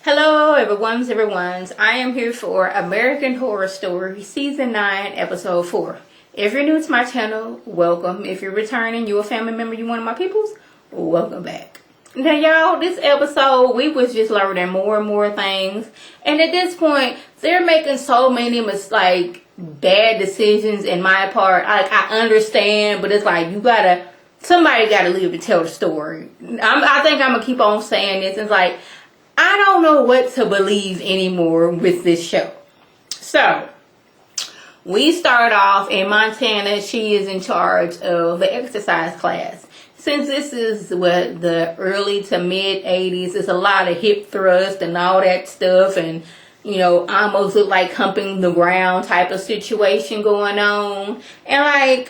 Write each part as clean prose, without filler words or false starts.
Hello, everyone's. I am here for American Horror Story Season 9, Episode 4. If you're new to my channel, welcome. If you're returning, you're a family member, you one of my peoples, welcome back. Now, y'all, this episode, we was just learning more and more things. And at this point, they're making so many bad decisions in my part. I understand, but it's like, somebody gotta live to tell the story. I think I'm gonna keep on saying this. It's like, I don't know what to believe anymore with this show. So, we start off in Montana. She is in charge of the exercise class. Since this is the early to mid 80s, it's a lot of hip thrust and all that stuff, and almost look like humping the ground type of situation going on. And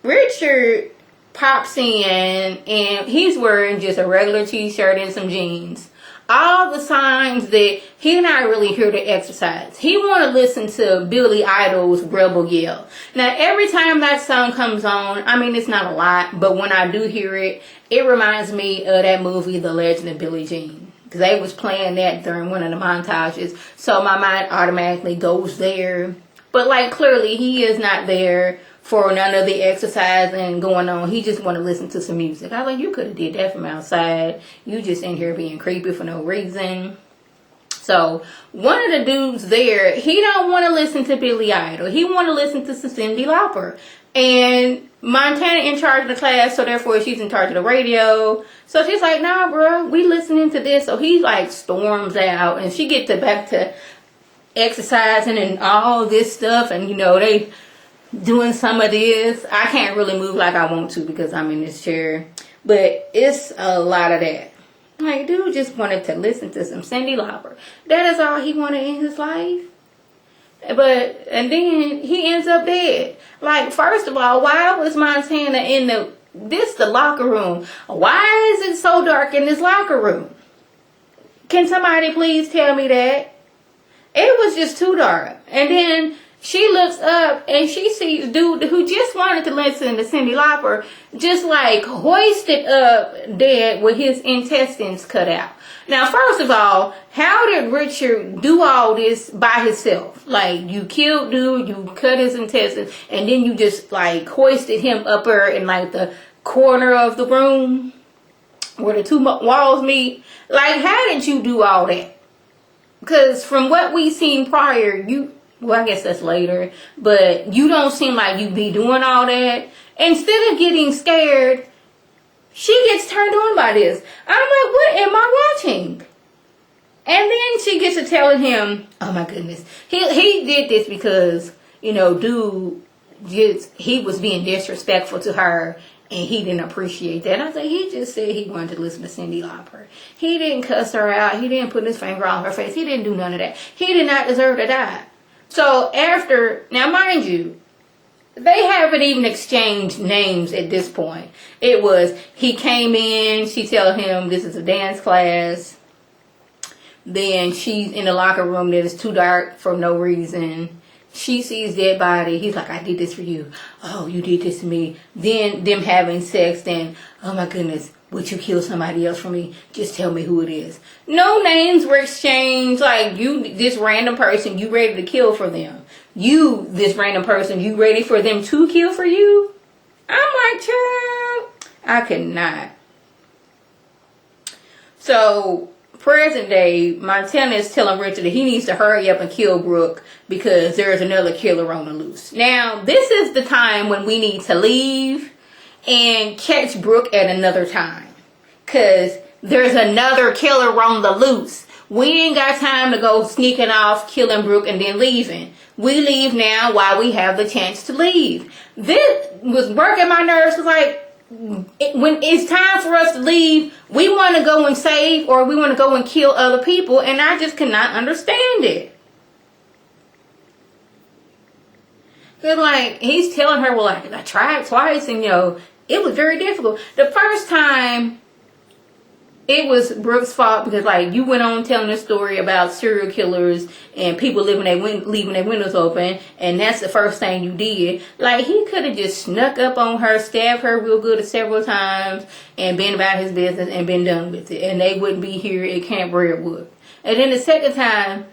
Richard pops in and he's wearing just a regular t-shirt and some jeans. All the signs that he's not really here to exercise. He want to listen to Billy Idol's Rebel Yell. Now, every time that song comes on, it's not a lot, but when I do hear it, it reminds me of that movie, The Legend of Billie Jean. Because they was playing that during one of the montages. So my mind automatically goes there. But clearly he is not there for none of the exercising going on. He just want to listen to some music. I was like, you could have did that from outside. You just in here being creepy for no reason. So one of the dudes there, he don't want to listen to Billy Idol. He want to listen to some Cyndi Lauper. And Montana in charge of the class, so therefore she's in charge of the radio. So she's like, nah, bro, we listening to this. So he storms out, and she gets back to exercising and all this stuff. And they doing some of this. I can't really move like I want to because I'm in this chair. But it's a lot of that. Dude just wanted to listen to some Cyndi Lauper. That is all he wanted in his life. And then he ends up dead. First of all, why was Montana in the locker room? Why is it so dark in this locker room? Can somebody please tell me that? It was just too dark. And then she looks up and she sees dude who just wanted to listen to Cyndi Lauper just hoisted up dead with his intestines cut out. Now, first of all, how did Richard do all this by himself? You killed dude, you cut his intestines, and then you just hoisted him up there in the corner of the room where the two walls meet. How did you do all that? Because from what we seen prior, well, I guess that's later, but you don't seem like you be doing all that. Instead of getting scared, she gets turned on by this. I'm like, what am I watching? And then she gets to telling him, oh my goodness, he did this because, dude, he was being disrespectful to her. And he didn't appreciate that. I said, he just said he wanted to listen to Cyndi Lauper. He didn't cuss her out. He didn't put his finger on her face. He didn't do none of that. He did not deserve to die. So now mind you, they haven't even exchanged names at this point. It was, he came in, she tell him this is a dance class. Then she's in the locker room that is too dark for no reason. She sees dead body. He's like, I did this for you. Oh, you did this to me. Then them having sex. Then, oh my goodness, would you kill somebody else for me? Just tell me who it is. No names were exchanged. You, this random person, you ready to kill for them. You, this random person, you ready for them to kill for you? I'm like, child, I cannot. So, present day, Montana is telling Richard that he needs to hurry up and kill Brooke because there's another killer on the loose. Now, this is the time when we need to leave and catch Brooke at another time. Because there's another killer on the loose. We ain't got time to go sneaking off, killing Brooke, and then leaving. We leave now while we have the chance to leave. This was working my nerves. When it's time for us to leave, we want to go and save or we want to go and kill other people, and I just cannot understand it. Cause he's telling her, well, I tried twice and it was very difficult. The first time it was Brooke's fault because you went on telling a story about serial killers and people leaving their windows open, and that's the first thing you did. He could have just snuck up on her, stabbed her real good several times, and been about his business and been done with it, and they wouldn't be here at Camp Redwood. And then the second time,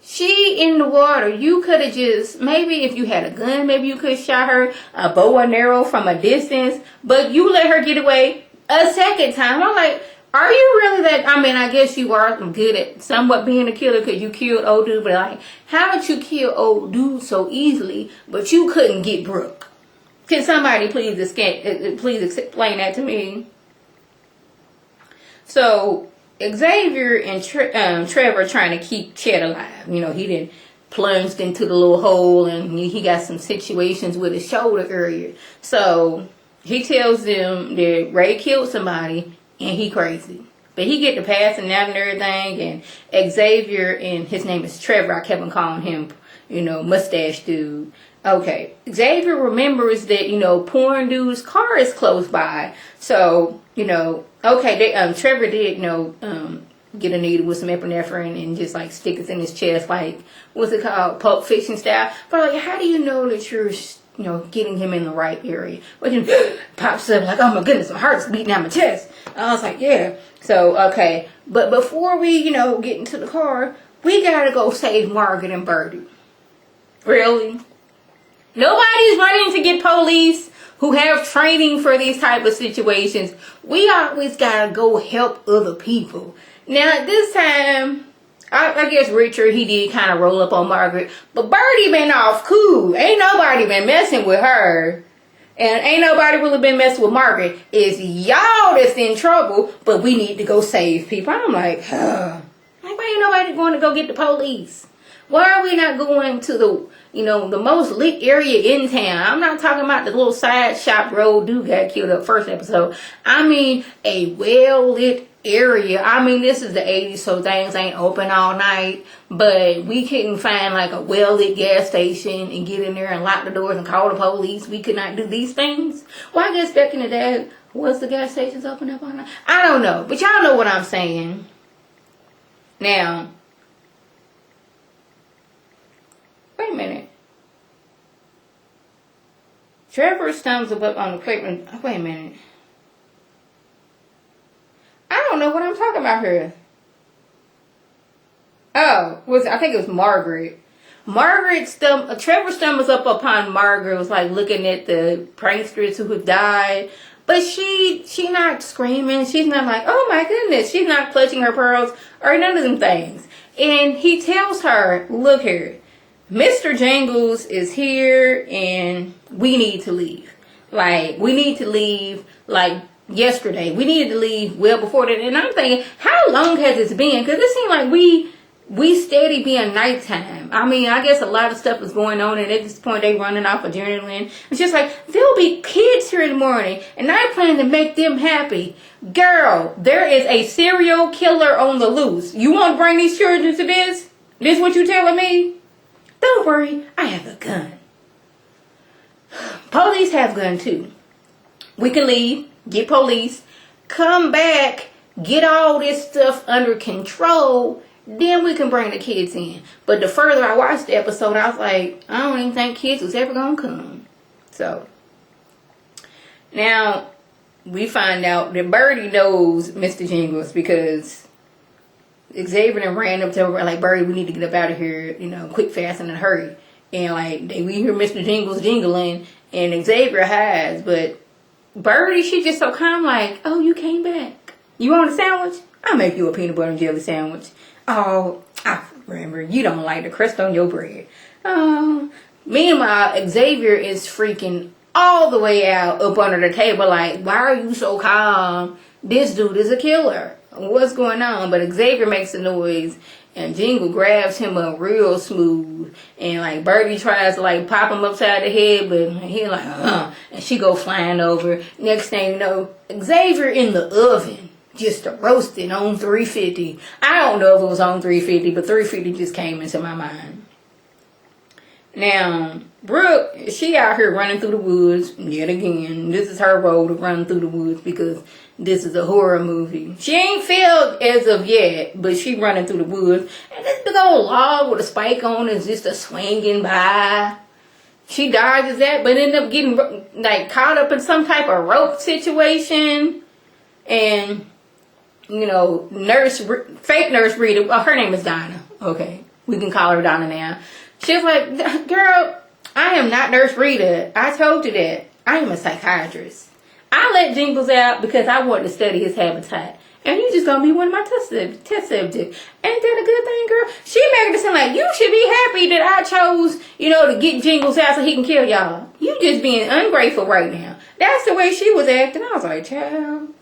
she in the water. You could have just, maybe if you had a gun, maybe you could have shot her a bow and arrow from a distance. But you let her get away a second time. I'm like, are you really that? I mean, I guess you are good at somewhat being a killer because you killed old dude. But like, how did you kill old dude so easily, but you couldn't get Brooke? Can somebody please explain that to me? So Xavier and Trevor trying to keep Chet alive. You know, he didn't plunged into the little hole and he got some situations with his shoulder area. So he tells them that Ray killed somebody and he crazy. But he get the passing out and everything. And Xavier, and his name is Trevor. I kept on calling him, you know, mustache dude. Okay. Xavier remembers that, you know, porn dude's car is close by. So, you know, okay, Trevor did, you know, get a needle with some epinephrine and just like stick it in his chest, like, what's it called, Pulp Fiction style. But like, how do you know that you're, you know, getting him in the right area? But you pops up like, oh my goodness, my heart's beating out my chest. I was like, yeah. So, okay. But before we, you know, get into the car, we gotta go save Margaret and Birdie. Really? Nobody's running to get police who have training for these type of situations. We always gotta go help other people. Now, this time, I guess Richard, he did kind of roll up on Margaret. But Birdie been off cool. Ain't nobody been messing with her. And ain't nobody really been messing with Margaret. It's y'all that's in trouble, but we need to go save people. I'm like, why ain't nobody going to go get the police? Why are we not going to the, you know, the most lit area in town? I'm not talking about the little side shop road dude got killed up first episode. I mean a well-lit area. I mean, this is the 80s, so things ain't open all night. But we couldn't find like a well-lit gas station and get in there and lock the doors and call the police. We could not do these things. Well, I guess back in the day, was the gas stations open up all night? I don't know. But y'all know what I'm saying. Now, wait a minute. Trevor stumbles up on the pavement. Wait a minute. I don't know what I'm talking about here. Oh, I think it was Margaret. Trevor stumbles up upon Margaret, was like looking at the pranksters who have died. But she not screaming. She's not like, oh my goodness. She's not clutching her pearls or none of them things. And he tells her, look here, Mr. Jingles is here and we need to leave. Like, we need to leave, like, yesterday. We needed to leave well before that. And I'm thinking, how long has this been? Because it seemed like we steady being nighttime. I mean, I guess a lot of stuff is going on, and at this point they running off adrenaline. It's just like, there'll be kids here in the morning, and I plan to make them happy. Girl, there is a serial killer on the loose. You want to bring these children to this? This what you telling me? Don't worry, I have a gun. Police have gun too. We can leave. Get police, come back, get all this stuff under control, then we can bring the kids in. But the further I watched the episode, I was like, I don't even think kids was ever going to come. So, now, we find out that Birdie knows Mr. Jingles because Xavier ran up to her like, Birdie, we need to get up out of here, you know, quick, fast, and in a hurry. And like, we hear Mr. Jingles jingling, and Xavier hides, but Birdie, she just so calm, like, oh, you came back. You want a sandwich? I'll make you a peanut butter and jelly sandwich. Oh, I remember, you don't like the crust on your bread. Oh. Meanwhile, Xavier is freaking all the way out up under the table, like, why are you so calm? This dude is a killer. What's going on? But Xavier makes a noise, and Jingle grabs him up real smooth. And like Birdie tries to like pop him upside the head, but he like, and she go flying over. Next thing you know, Xavier in the oven, just roasting on 350. I don't know if it was on 350, but 350 just came into my mind. Now, Brooke, she out here running through the woods yet again. This is her role, to run through the woods, because this is a horror movie. She ain't failed as of yet, but she running through the woods. And this big old log with a spike on is just a swinging by. She dodges that, but ended up getting like caught up in some type of rope situation. And fake nurse Rita. Well, her name is Donna. Okay, we can call her Donna now. She was like, girl, I am not Nurse Rita. I told you that. I am a psychiatrist. I let Jingles out because I wanted to study his habitat. And you just gonna be one of my test subjects. Ain't that a good thing, girl? She made it seem like you should be happy that I chose, to get Jingles out so he can kill y'all. You just being ungrateful right now. That's the way she was acting. I was like, child.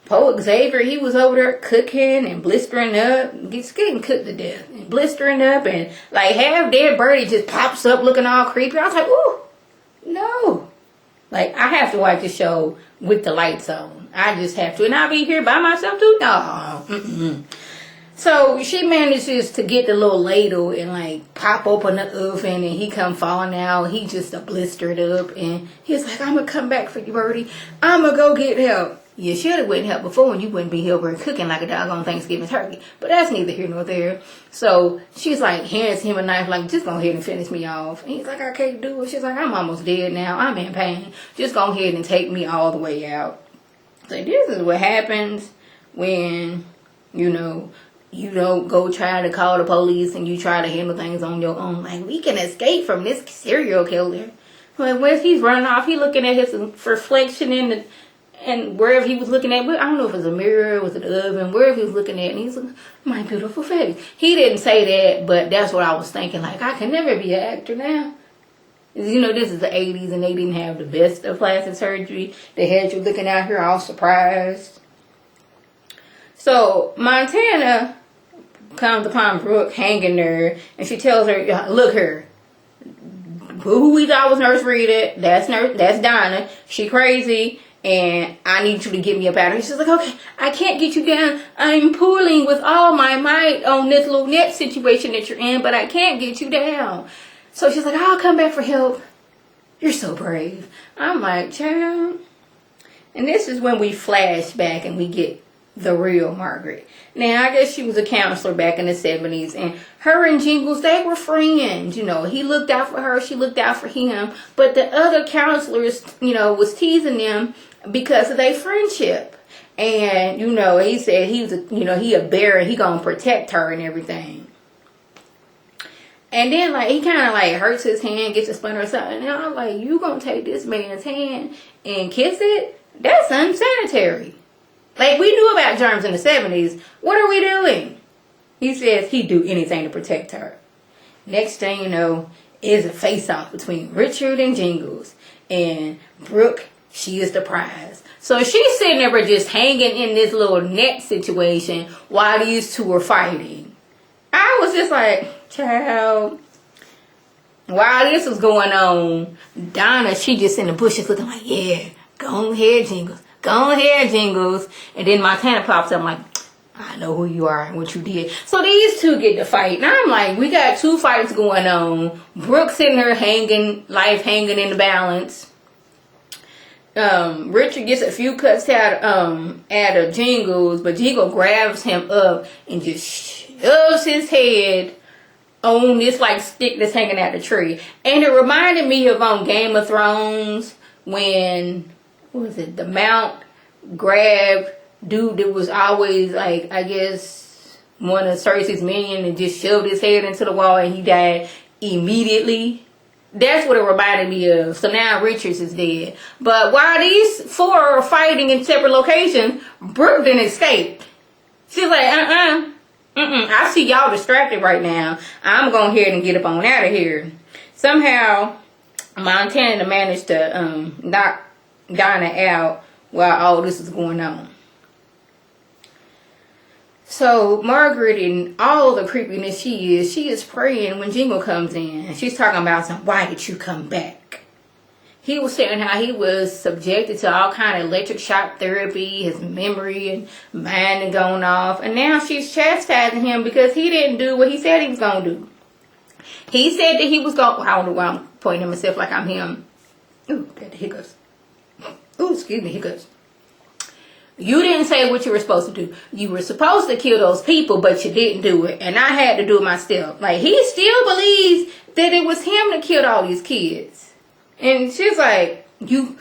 Poet Xavier, he was over there cooking and blistering up. Getting cooked to death. And blistering up and like half dead birdie just pops up looking all creepy. I was like, ooh, no. Like, I have to watch the show with the lights on. I just have to. And I'll be here by myself too? No. Mm-mm. So she manages to get the little ladle and like pop open the oven, and he come falling out. He just blistered up, and he's like, I'm going to come back for you, Birdie. I'm going to go get help. You should have went help before, and you wouldn't be over cooking like a dog on Thanksgiving turkey. But that's neither here nor there. So she's like, hands him a knife, like, just go ahead and finish me off. And he's like, I can't do it. She's like, I'm almost dead now. I'm in pain. Just go ahead and take me all the way out. So this is what happens when, you don't go try to call the police and you try to handle things on your own. Like, we can escape from this serial killer. But when he's running off, he looking at his reflection and wherever he was looking at, I don't know if it was a mirror, was it an oven, wherever he was looking at, and he's like, my beautiful face. He didn't say that, but that's what I was thinking. Like, I can never be an actor now. This is the 80s, and they didn't have the best of plastic surgery. They had you looking out here all surprised. So, Montana comes upon Brooke hanging there, and she tells her, look her, who we thought was Nurse Rita, that's Donna. She crazy. And I need you to get me up out of here. She's like, okay, I can't get you down. I'm pulling with all my might on this little net situation that you're in, but I can't get you down. So she's like, I'll come back for help. You're so brave. I'm like, child. And this is when we flash back and we get the real Margaret. Now, I guess she was a counselor back in the 70s. And her and Jingles, they were friends. He looked out for her. She looked out for him. But the other counselors, was teasing them because of their friendship. And, he said he was he a bear and he gonna protect her and everything. And then, like, he kind of, like, hurts his hand, gets a splinter or something. And I'm like, you gonna take this man's hand and kiss it? That's unsanitary. Like, we knew about germs in the 70s. What are we doing? He says he'd do anything to protect her. Next thing you know, is a face-off between Richard and Jingles. And Brooke, she is the prize. So she's sitting there just hanging in this little net situation while these two are fighting. I was just like, child. While this was going on, Donna, she just in the bushes looking like, yeah, go ahead, Jingles. Go ahead, Jingles. And then Montana pops up like, I know who you are and what you did. So these two get to fight. And I'm like, we got two fights going on. Brooke sitting there life hanging in the balance. Richard gets a few cuts out of Jingles, but Jingles grabs him up and just shoves his head on this like stick that's hanging out the tree. And it reminded me of on Game of Thrones when, what was it, the Mount grabbed dude that was always like, I guess, one of Cersei's minions and just shoved his head into the wall and he died immediately. That's what it reminded me of. So now Richards is dead. But while these four are fighting in separate locations, Brooke didn't escape. She's like, I see y'all distracted right now. I'm going ahead and get up on out of here. Somehow, Montana managed to knock Donna out while all this is going on. So Margaret, and all the creepiness she is praying when Jingle comes in. She's talking about why did you come back? He was saying how he was subjected to all kind of electric shock therapy, his memory and mind had gone off. And now she's chastising him because he didn't do what he said he was going to do. He said that he was going, I don't know why I'm pointing at myself like I'm him. Ooh, got the hiccups. Ooh, excuse me, hiccups. You didn't say what you were supposed to do. You were supposed to kill those people, but you didn't do it. And I had to do it myself. Like, he still believes that it was him that killed all these kids. And she's like, you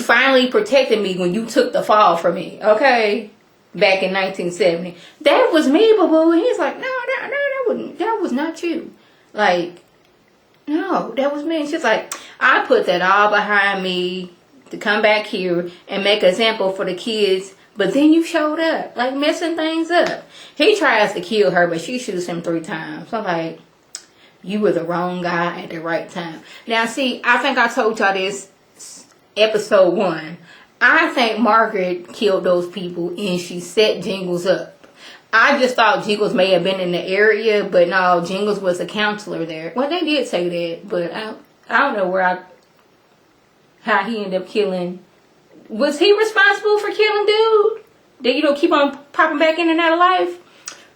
finally protected me when you took the fall from me, okay? back in 1970. That was me, boo-boo. And he's like, no, that was not you. Like, no, that was me. And she's like, I put that all behind me to come back here and make an example for the kids. But then you showed up, like messing things up. He tries to kill her, but she shoots him 3 times. I'm like, you were the wrong guy at the right time. Now, see, I think I told y'all this episode 1. I think Margaret killed those people and she set Jingles up. I just thought Jingles may have been in the area, but no, Jingles was a counselor there. Well, they did say that, but I don't know how he ended up killing. Was he responsible for killing dude? Did keep on popping back in and out of life?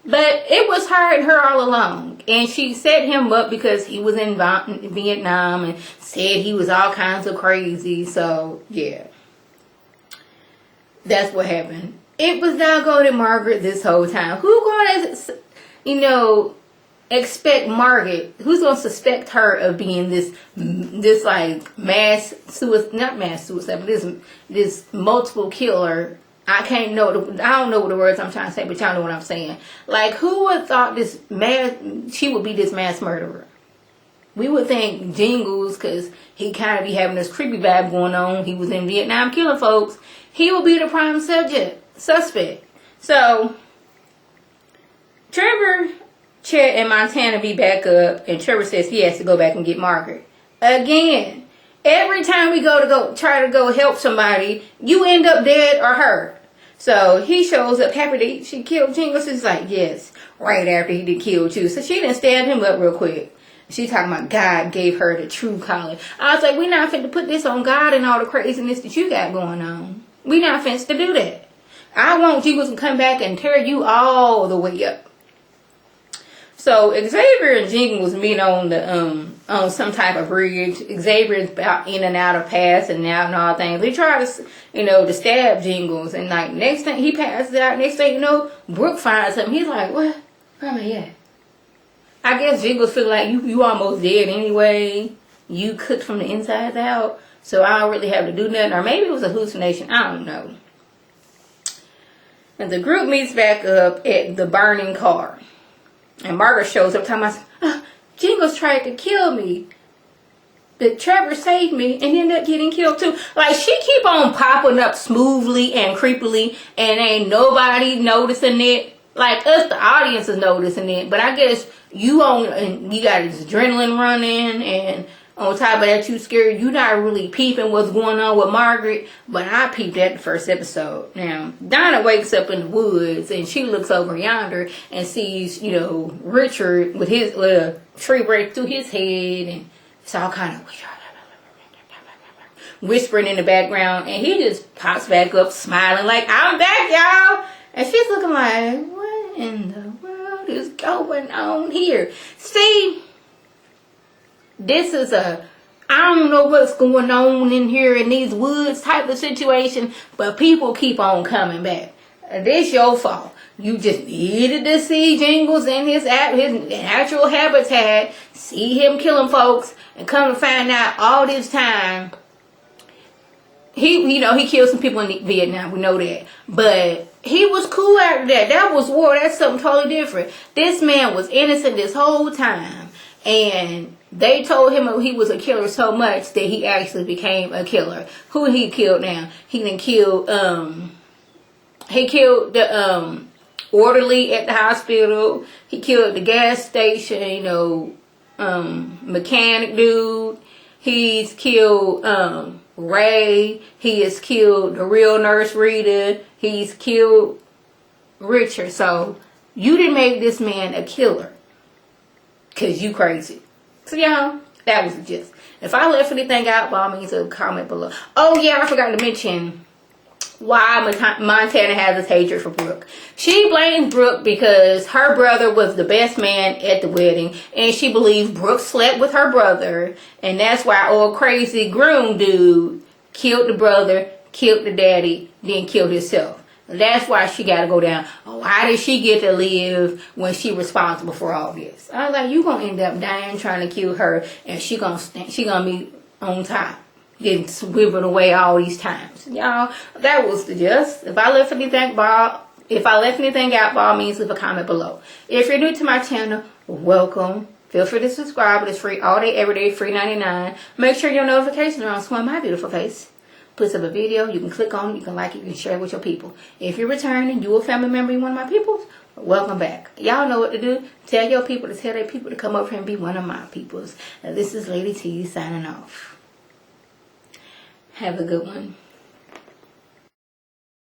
But it was her and her all along. And she set him up because he was in Vietnam and said he was all kinds of crazy. So, yeah. That's what happened. It was not going to Margaret this whole time. Who going to, expect Margaret? Who's going to suspect her of being this like mass suicide, not mass suicide, but this multiple killer? I don't know what the words I'm trying to say, but y'all know what I'm saying. Like, who would thought she would be this mass murderer? We would think Jingles, because he kind of be having this creepy vibe going on. He was in Vietnam killing folks. He would be the prime suspect. So, Trevor, Chet, and Montana be back up, and Trevor says he has to go back and get Margaret. Again, every time we try to go help somebody, you end up dead or hurt. So he shows up happy that she killed Jingles. He's like, yes, right after he did kill you. So she didn't stab him up real quick. She talking about God gave her the true calling. I was like, we're not fit to put this on God and all the craziness that you got going on. We not fit to do that. I want Jingles to come back and tear you all the way up. So Xavier and Jingles meet on some type of bridge. Xavier's about in and out of passing out and all things. They try to, to stab Jingles, and like next thing he passes out. Next thing you know, Brooke finds him. He's like, "What? Where am I at?" I guess Jingles feel like you almost dead anyway. You cooked from the inside out, so I don't really have to do nothing. Or maybe it was a hallucination. I don't know. And the group meets back up at the burning car. And Margaret shows up talking about, Jingles tried to kill me. But Trevor saved me and ended up getting killed too. Like, she keep on popping up smoothly and creepily and ain't nobody noticing it. Like, us, the audience, is noticing it. But I guess you got this adrenaline running, and on top of that, you scared. You not really peeping what's going on with Margaret. But I peeped at the first episode. Now, Donna wakes up in the woods, and she looks over yonder and sees, Richard with his tree break through his head, and it's all kind of whispering in the background. And he just pops back up smiling like, I'm back, y'all. And she's looking like, what in the world is going on here? See, this is I don't know what's going on in here in these woods type of situation, but people keep on coming back. This your fault. You just needed to see Jingles in his natural habitat, see him killing folks, and come to find out all this time. He killed some people in Vietnam. We know that. But he was cool after that. That was war. That's something totally different. This man was innocent this whole time. And they told him he was a killer so much that he actually became a killer. Who he killed now? He killed the orderly at the hospital. He killed the gas station, mechanic dude. He's killed Ray. He has killed the real nurse Rita. He's killed Richard. So you didn't make this man a killer, 'cause you crazy. So y'all, that was the gist. If I left anything out, by all means, comment below. Oh yeah, I forgot to mention why Montana has this hatred for Brooke. She blames Brooke because her brother was the best man at the wedding, and she believes Brooke slept with her brother, and that's why old crazy groom dude killed the brother, killed the daddy, then killed himself. That's why she got to go down. Oh, why did she get to live when she responsible for all this? I was like, you gonna end up dying trying to kill her, and she gonna be on top, getting swiveled away all these times. Y'all, that was the gist. If I left anything If I left anything out, by all means, leave a comment below. If you're new to my channel, welcome. Feel free to subscribe. It's free all day, every day, free 99. Make sure your notifications are on so my beautiful face puts up a video. You can click on it, you can like it, you can share it with your people. If you're returning, you a family member, you one of my peoples, welcome back. Y'all know what to do. Tell your people to tell their people to come over here and be one of my peoples. Now, this is Lady T signing off. Have a good one.